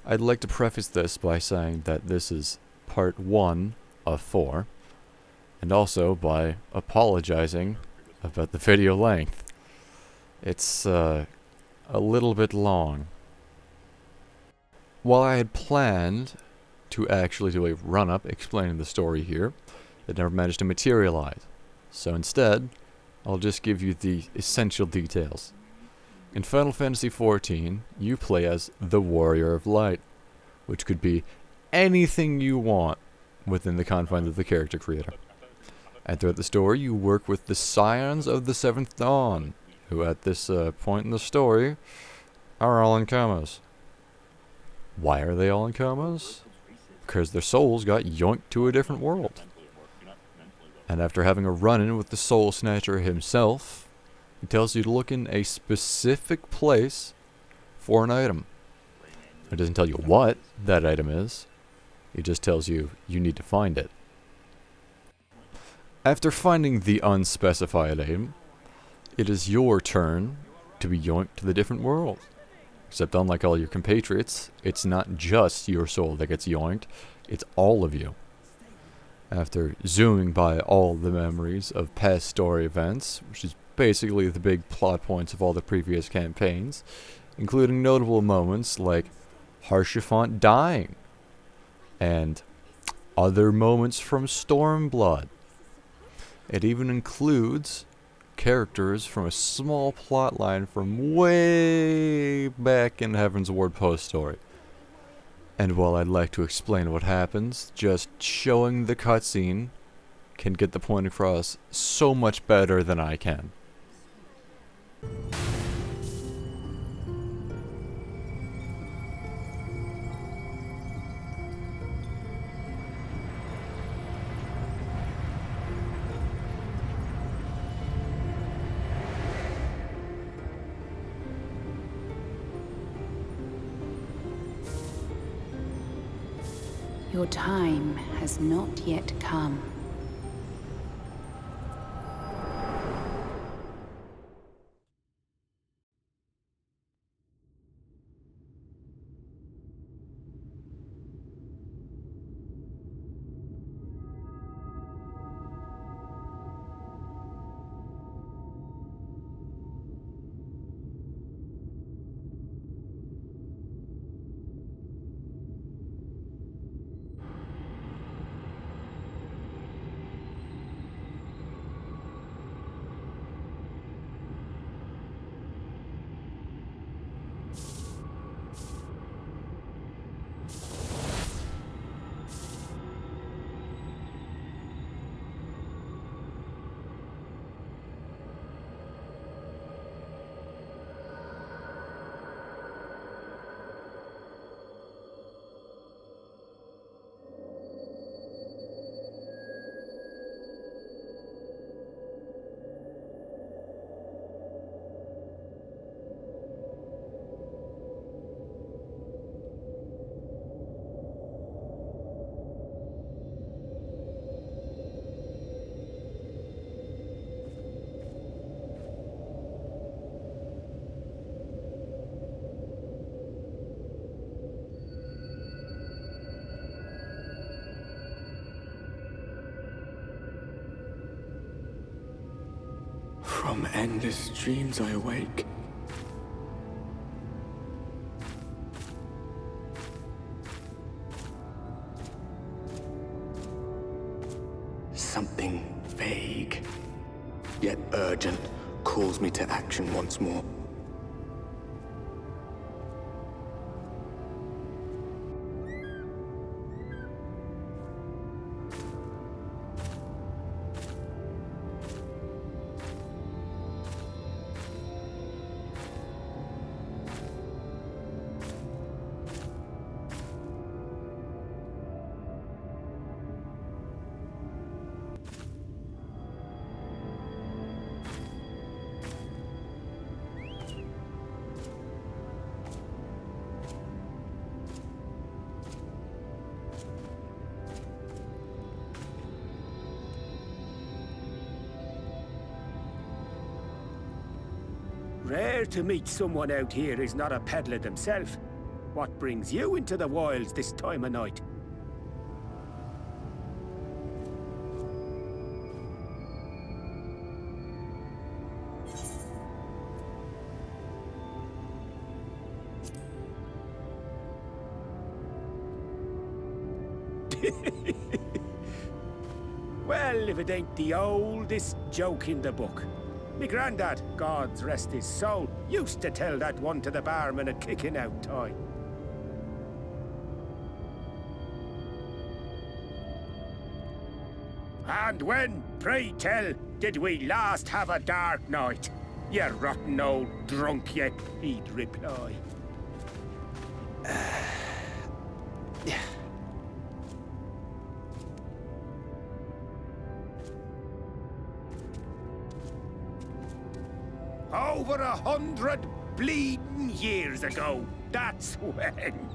I'd like to preface this by saying that this is part 1 of 4, and also by apologizing about the video length. It's a little bit long. While I had planned to actually do a run-up explaining the story here, it never managed to materialize. So instead, I'll just give you the essential details. In Final Fantasy XIV, you play as the Warrior of Light, which could be anything you want within the confines of the character creator. And throughout the story, you work with the Scions of the Seventh Dawn, who at this point in the story are all in comas. Why are they all in comas? Because their souls got yoinked to a different world. And after having a run-in with the Soul Snatcher himself, he tells you to look in a specific place for an item. It doesn't tell you what that item is. It just tells you you need to find it. After finding the unspecified item, it is your turn to be yoinked to the different world. Except unlike all your compatriots, it's not just your soul that gets yoinked, it's all of you. After zooming by all the memories of past story events, which is basically the big plot points of all the previous campaigns, including notable moments like Haurchefant dying, and other moments from Stormblood. It even includes characters from a small plot line from way back in Heaven's Ward post-story. And while I'd like to explain what happens, just showing the cutscene can get the point across so much better than I can. Your time has not yet come. From endless dreams I awake. Something vague, yet urgent, calls me to action once more. Rare to meet someone out here who's not a peddler themselves. What brings you into the wilds this time of night? Well, if it ain't the oldest joke in the book. Me grandad, God's rest his soul, used to tell that one to the barman at kicking out time. And when, pray tell, did we last have a dark night? You rotten old drunk, you, he'd reply. Over 100 bleeding years ago, that's when.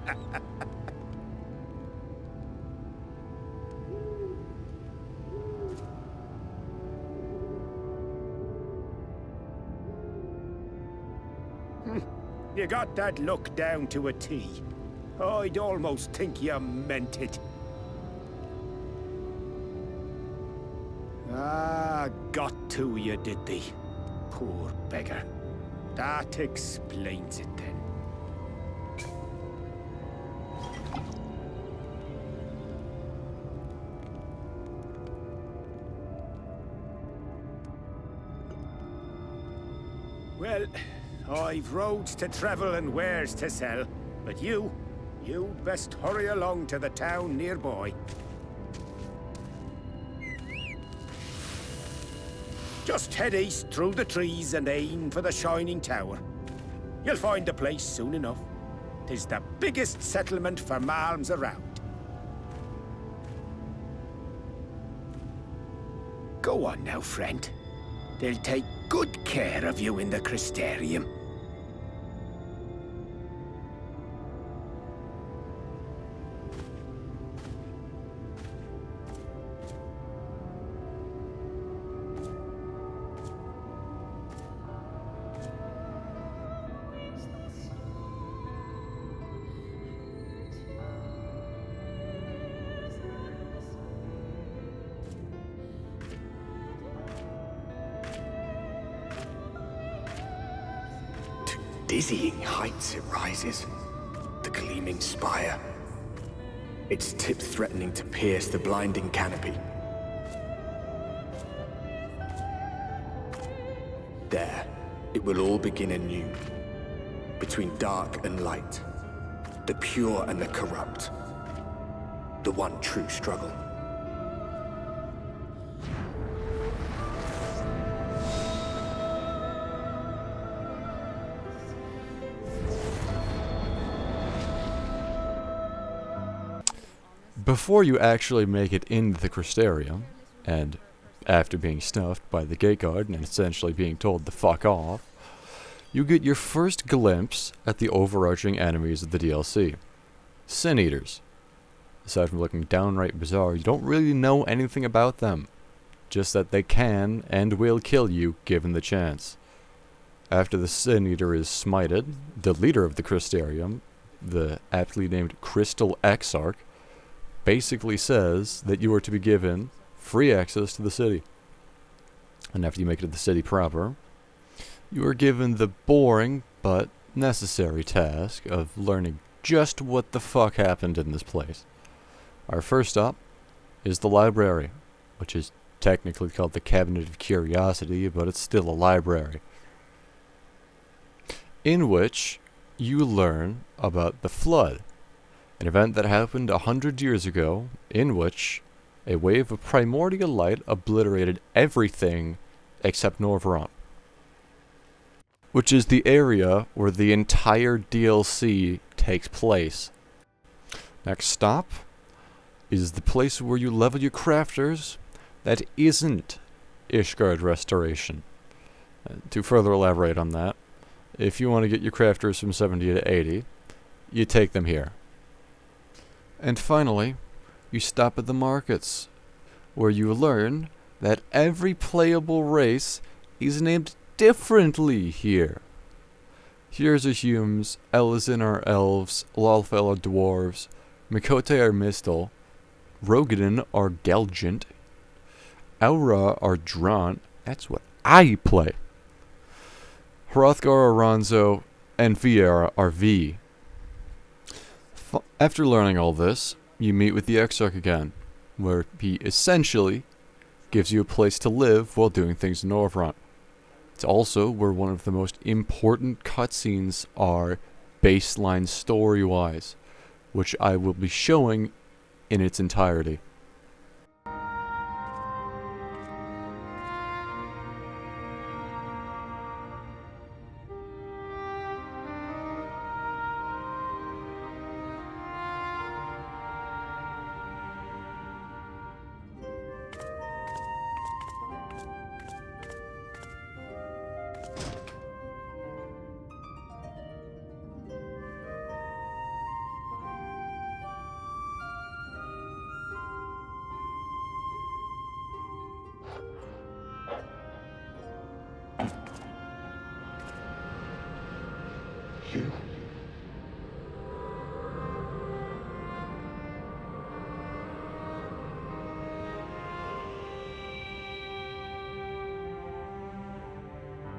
You got that look down to a T. I'd almost think you meant it. Ah, got to you, did they? Poor beggar. That explains it then. Well, I've roads to travel and wares to sell, but you'd best hurry along to the town nearby. Just head east through the trees and aim for the Shining Tower. You'll find the place soon enough. 'Tis the biggest settlement for malms around. Go on now, friend. They'll take good care of you in the Crystarium. Dizzying heights it rises, the gleaming spire, its tip threatening to pierce the blinding canopy. There, it will all begin anew, between dark and light, the pure and the corrupt, the one true struggle. Before you actually make it into the Crystarium, and after being snuffed by the gate guard and essentially being told to fuck off, you get your first glimpse at the overarching enemies of the DLC. Sin Eaters. Aside from looking downright bizarre, you don't really know anything about them. Just that they can and will kill you given the chance. After the Sin Eater is smited, the leader of the Crystarium, the aptly named Crystal Exarch, basically says that you are to be given free access to the city. And after you make it to the city proper, you are given the boring but necessary task of learning just what the fuck happened in this place. Our first stop is the library, which is technically called the Cabinet of Curiosity, but it's still a library, in which you learn about the Flood, an event that happened 100 years ago, in which a wave of primordial light obliterated everything except Norvrant, which is the area where the entire DLC takes place. Next stop is the place where you level your crafters that isn't Ishgard Restoration. To further elaborate on that, if you want to get your crafters from 70 to 80, you take them here. And finally, you stop at the markets, where you learn that every playable race is named differently here. Here's our humans, Ellison are elves, Lalfell are dwarves, Mikote are mistle, Rogadin are Gelgant, Aura are Draunt, that's what I play, Hrothgar are Ronzo, and Viera are V. After learning all this, you meet with the Exarch again, where he essentially gives you a place to live while doing things in Norvrant. It's also where one of the most important cutscenes are baseline story-wise, which I will be showing in its entirety. You.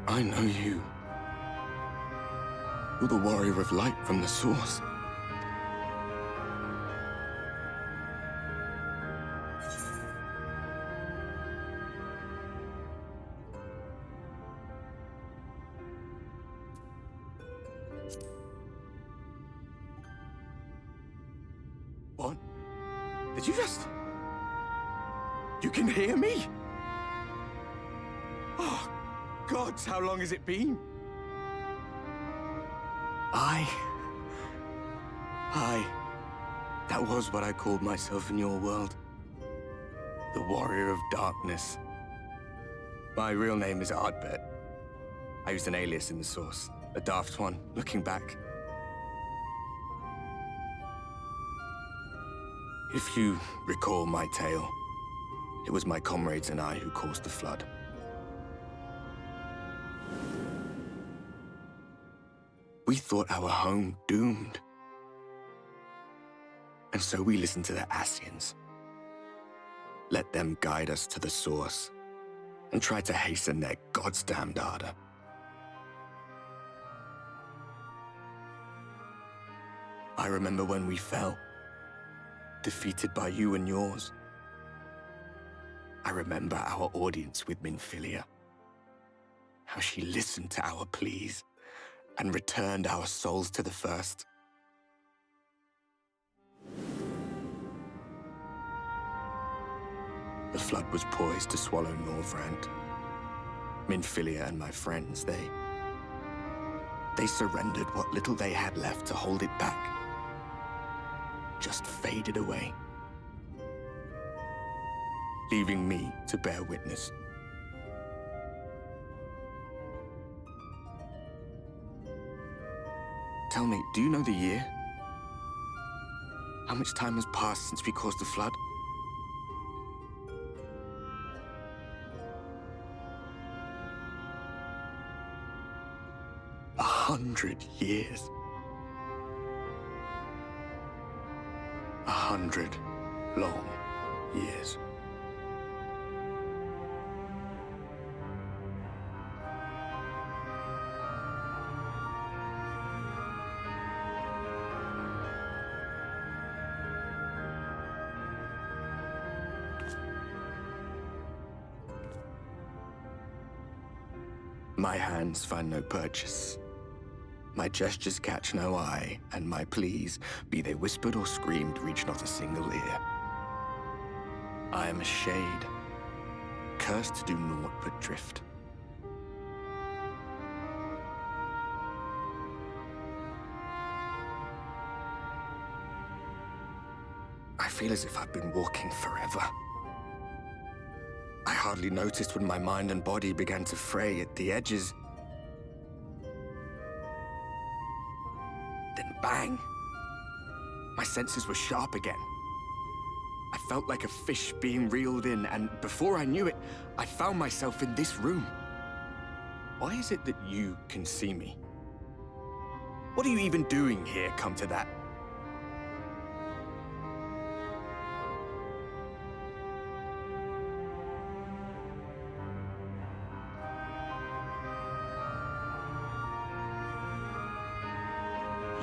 I know you. You're the warrior of light from the source. What? Did you just... You can hear me? Oh, gods, how long has it been? That was what I called myself in your world. The Warrior of Darkness. My real name is Ardbert. I used an alias in the source, a daft one, looking back. If you recall my tale, it was my comrades and I who caused the flood. We thought our home doomed. And so we listened to the Ascians. Let them guide us to the source, and try to hasten their goddamned ardor. I remember when we fell, defeated by you and yours. I remember our audience with Minfilia, how she listened to our pleas and returned our souls to the First. The flood was poised to swallow Norvrant. Minfilia and my friends, they surrendered what little they had left to hold it back. Just faded away, leaving me to bear witness. Tell me, do you know the year? How much time has passed since we caused the flood? 100 years. 100 long years. My hands find no purchase. My gestures catch no eye, and my pleas, be they whispered or screamed, reach not a single ear. I am a shade, cursed to do naught but drift. I feel as if I've been walking forever. I hardly noticed when my mind and body began to fray at the edges. Then bang! My senses were sharp again. I felt like a fish being reeled in, and before I knew it, I found myself in this room. Why is it that you can see me, What are you even doing here, come to that?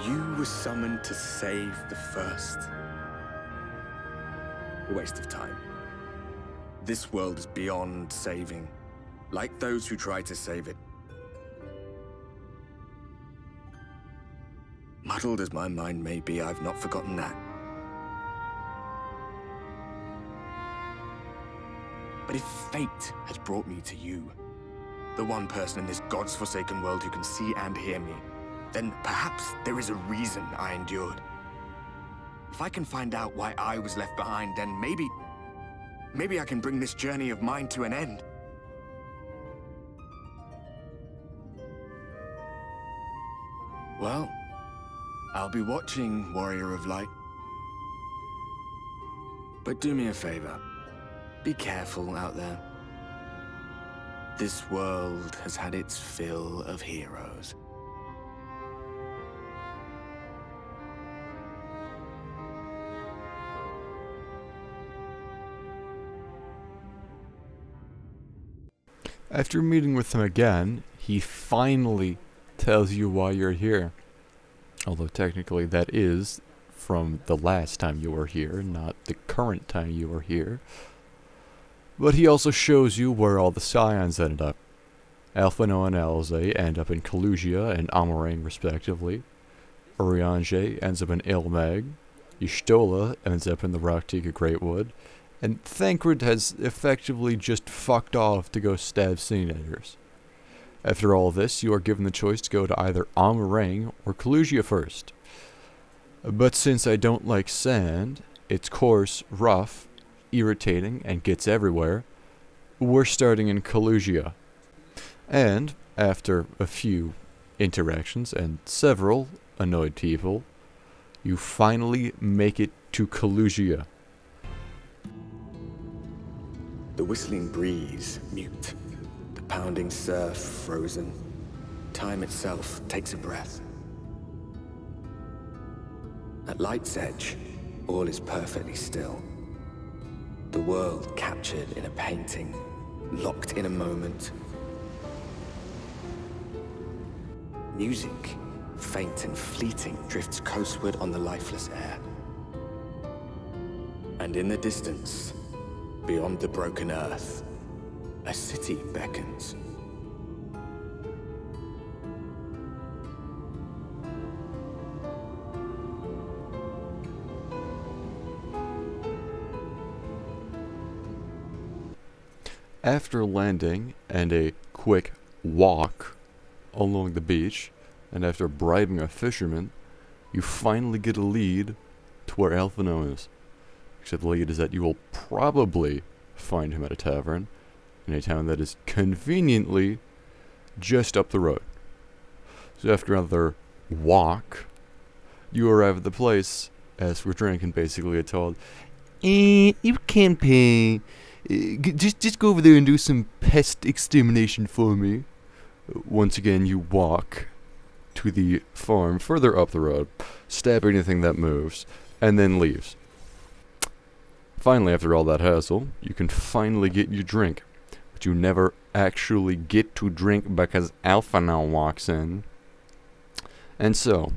You were summoned to save the first. A waste of time. This world is beyond saving, like those who try to save it. Muddled as my mind may be, I've not forgotten that. But if fate has brought me to you, the one person in this God's forsaken world who can see and hear me, then perhaps there is a reason I endured. If I can find out why I was left behind, then maybe I can bring this journey of mine to an end. Well, I'll be watching, Warrior of Light. But do me a favor. Be careful out there. This world has had its fill of heroes. After meeting with him again, he finally tells you why you're here. Although technically that is from the last time you were here, not the current time you were here. But he also shows you where all the Scions ended up. Alphino and Alze end up in Kalusia and Amarang respectively. Urianger ends up in Ilmag. Y'shtola ends up in the Raktika Greatwood. And Thancred has effectively just fucked off to go stab Sinators. After all this, you are given the choice to go to either Amarang or Kalusia first. But since I don't like sand, it's coarse, rough, irritating, and gets everywhere, we're starting in Kalusia. And, after a few interactions and several annoyed people, you finally make it to Kalusia. The whistling breeze, mute. The pounding surf, frozen. Time itself takes a breath. At light's edge, all is perfectly still. The world captured in a painting, locked in a moment. Music, faint and fleeting, drifts coastward on the lifeless air. And in the distance, beyond the broken earth, a city beckons. After landing and a quick walk along the beach, and after bribing a fisherman, you finally get a lead to where Alphino is. Except the lead is that you will probably find him at a tavern in a town that is conveniently just up the road. So after another walk, you arrive at the place as we're drinking, basically told, you can't pay. Just go over there and do some pest extermination for me. Once again, you walk to the farm further up the road, stab anything that moves, and then leaves. Finally, after all that hassle, you can finally get your drink. But you never actually get to drink because Alphino walks in. And so,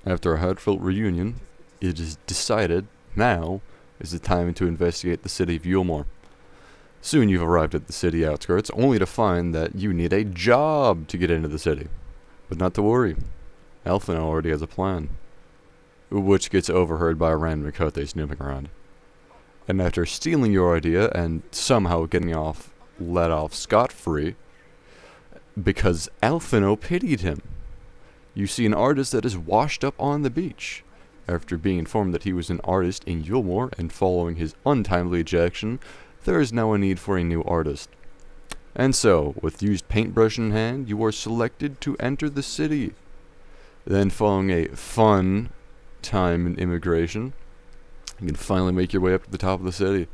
after a heartfelt reunion, it is decided now is the time to investigate the city of Yulmore. Soon you've arrived at the city outskirts, only to find that you need a job to get into the city. But not to worry, Alphino already has a plan, which gets overheard by a random Mikote snooping around. And after stealing your idea and somehow getting let off scot-free, because Alphino pitied him, you see an artist that is washed up on the beach. After being informed that he was an artist in Yulmore and following his untimely ejection, there is now a need for a new artist. And so, with used paintbrush in hand, you are selected to enter the city. Then, following a fun time in immigration, you can finally make your way up to the top of the city,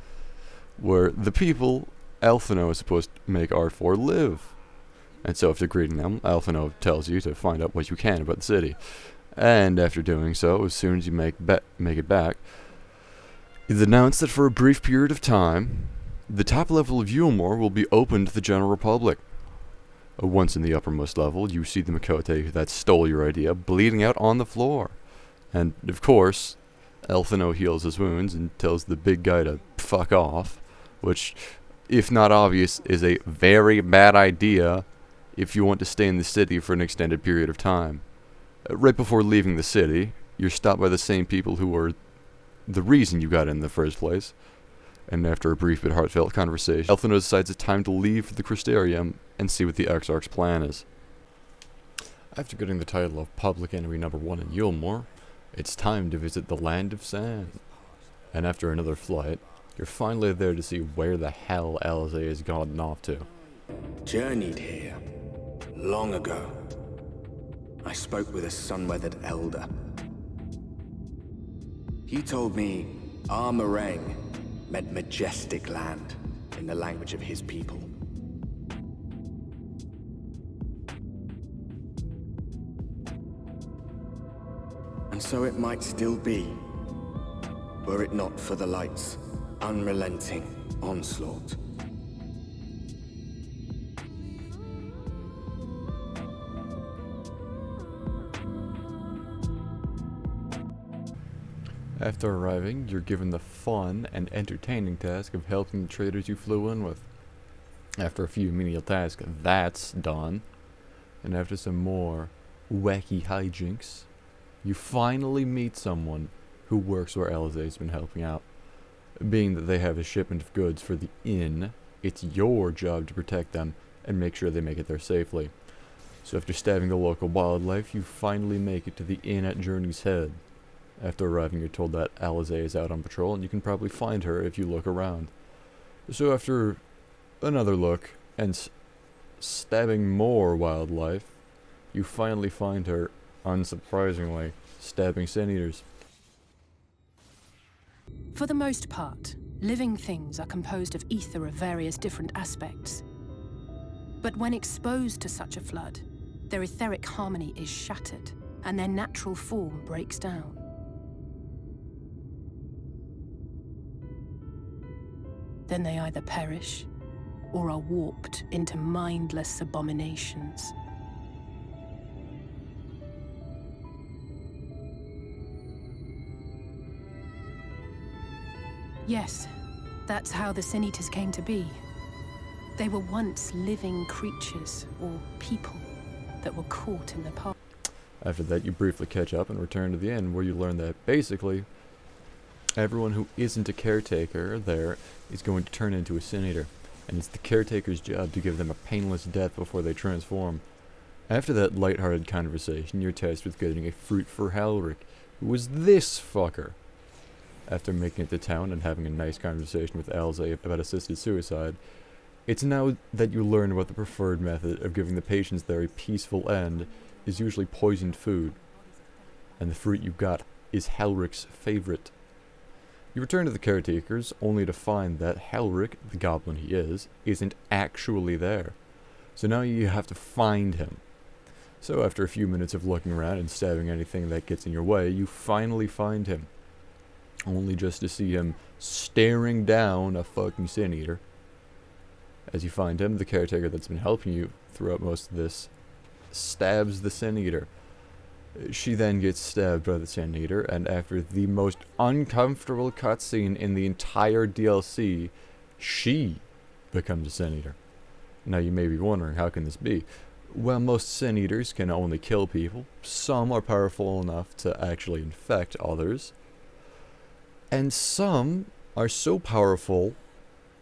where the people Alphino is supposed to make art for live. And so, after greeting them, Alphino tells you to find out what you can about the city. And after doing so, as soon as you make it back, it announced that for a brief period of time, the top level of Yulmore will be open to the general public. Once in the uppermost level, you see the Makote that stole your idea bleeding out on the floor. And, of course, Elfino heals his wounds and tells the big guy to fuck off, which, if not obvious, is a very bad idea if you want to stay in the city for an extended period of time. Right before leaving the city, you're stopped by the same people who were the reason you got in the first place. And after a brief but heartfelt conversation, Elfino decides it's time to leave for the Crystarium and see what the Exarch's plan is. After getting the title of Public Enemy number 1 in Yulmore, it's time to visit the Land of Sand. And after another flight, you're finally there to see where the hell Alizé has gotten off to. Journeyed here long ago. I spoke with a sun-weathered elder. He told me Armoreng meant majestic land in the language of his people. And so it might still be, were it not for the light's unrelenting onslaught. After arriving, you're given the fun and entertaining task of helping the traders you flew in with. After a few menial tasks, that's done. And after some more wacky hijinks, you finally meet someone who works where Alizé's been helping out. Being that they have a shipment of goods for the inn, it's your job to protect them and make sure they make it there safely. So after stabbing the local wildlife, you finally make it to the inn at Journey's Head. After arriving, you're told that Alizé is out on patrol, and you can probably find her if you look around. So after another look, and stabbing more wildlife, you finally find her, unsurprisingly, stabbing Sin Eaters. For the most part, living things are composed of ether of various different aspects. But when exposed to such a flood, their etheric harmony is shattered, and their natural form breaks down. Then they either perish, or are warped into mindless abominations. Yes, that's how the Sin Eaters came to be. They were once living creatures, or people, that were caught in the past. After that, you briefly catch up and return to the inn, where you learn that, basically, everyone who isn't a caretaker there is going to turn into a Sin Eater, and it's the caretaker's job to give them a painless death before they transform. After that light-hearted conversation, you're tasked with getting a fruit for Halric, who was this fucker. After making it to town and having a nice conversation with Alizé about assisted suicide, it's now that you learn about the preferred method of giving the patients there a peaceful end is usually poisoned food, and the fruit you got is Halric's favorite. You return to the caretakers, only to find that Halric, the goblin he is, isn't actually there. So now you have to find him. So after a few minutes of looking around and stabbing anything that gets in your way, you finally find him. Only just to see him staring down a fucking Sin Eater. As you find him, the caretaker that's been helping you throughout most of this stabs the Sin Eater. She then gets stabbed by the Sin Eater, and after the most uncomfortable cutscene in the entire DLC, she becomes a Sin Eater. Now you may be wondering, how can this be? Well, most Sin Eaters can only kill people. Some are powerful enough to actually infect others. And some are so powerful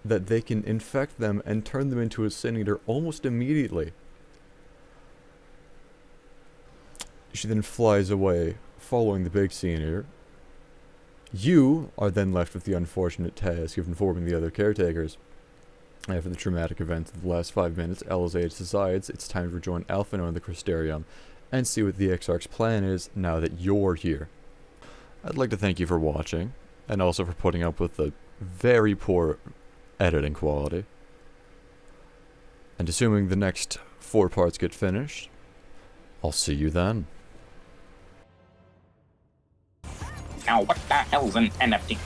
that they can infect them and turn them into a Sin Eater almost immediately. She then flies away, following the big Sin Eater. You are then left with the unfortunate task of informing the other caretakers. After the traumatic events of the last 5 minutes, Alizé decides it's time to rejoin Alphino in the Crystarium and see what the Exarch's plan is now that you're here. I'd like to thank you for watching, and also for putting up with the very poor editing quality. And assuming the next 4 parts get finished, I'll see you then. Now, what the hell's an NFT?